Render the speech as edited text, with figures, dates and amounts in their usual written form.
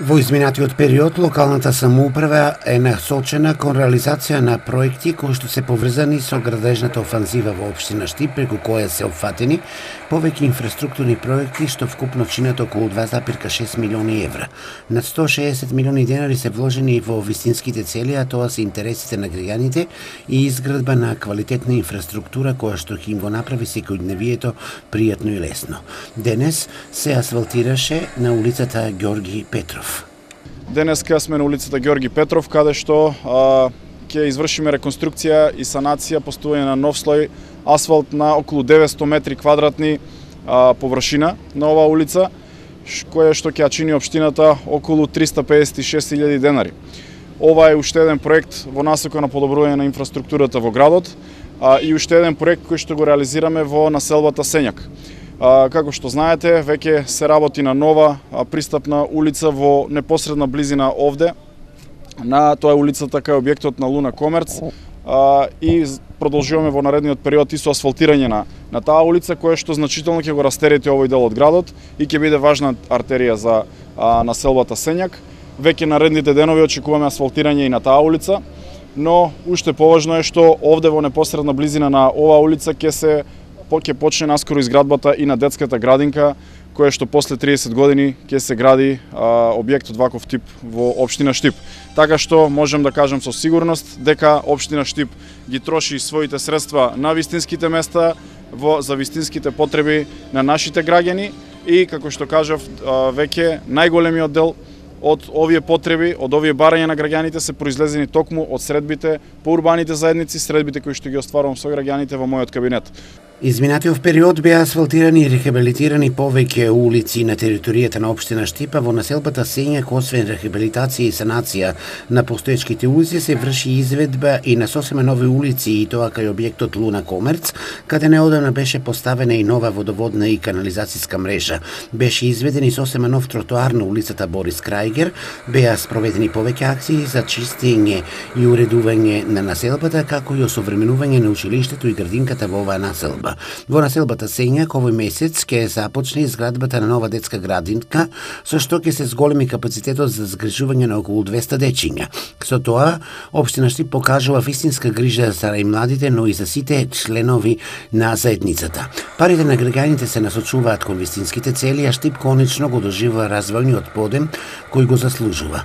Во изминатиот период, локалната самоуправа е насочена кон реализација на проекти кои што се поврзани со градежната офанзива во општина Штип, преку која се опфатени повеќе инфраструктурни проекти што вкупно чинат околу 2,6 милиони евра. Над 160 милиони денари се вложени во вистинските цели, а тоа се интересите на граѓаните и изградба на квалитетна инфраструктура која што ќе им го направи секојдневието пријатно и лесно. Денес се асфалтираше на улицата Ѓорги Петров. Денеска сме на улицата Ѓорги Петров, каде што ќе извршиме реконструкција и санација, поставување на нов слој асфалт на околу 900 метри квадратни површина на оваа улица, која што ќе чини општината околу 356.000 денари. Ова е уште еден проект во насока на подобрување на инфраструктурата во градот и уште еден проект кој што го реализираме во населбата Сењак. Како што знаете, веќе се работи на нова пристапна улица во непосредна близина овде. Тоа е улицата кај објектот на Луна Комерц и продолжуваме во наредниот период и со асфалтирање на таа улица, која што значително ќе го растерети овој дел од градот и ќе биде важна артерија за населбата Сењак. Веќе наредните денови очекуваме асфалтирање и на таа улица, но уште поважно е што овде во непосредна близина на оваа улица ќе почне наскоро изградбата и на детската градинка, која што после 30 години ќе се гради објект од ваков тип во општина Штип. Така што можем да кажем со сигурност дека општина Штип ги троши своите средства на вистинските места, за вистинските потреби на нашите граѓани и, како што кажав, веќе најголемиот дел од овие потреби, од овие барања на граѓаните се произлезени токму од средбите по урбаните заедници, средбите кои што ги остварувам со граѓаните во мојот кабинет. Изминатиот период беа асфалтирани и рехабилитирани повеќе улици на територијата на општина Штипа. Во населбата Сењак, освен рехабилитација и санација на постоечките улици, се врши изведба и на сосема нови улици, и тоа кај објектот Луна Комерц, каде неодамна беше поставена и нова водоводна и канализацијска мрежа. Беше изведен и сосема нов тротоар на улицата Борис Крајгер, беа спроведени повеќе акции за чистење и уредување на населбата, како и осовременување на училиштето и градинката во оваа населба. Во населбата Сењак овој месец ќе започне изградбата на нова детска градинка, со што ќе се зголеми капацитетот за згрижување на околу 200 дечиња. Со тоа, општина Штип покажува вистинска грижа за и младите, но и за сите членови на заедницата. Парите на граѓаните се насочуваат кон вистинските цели, а Штип конечно го доживува развојниот подем кој го заслужува.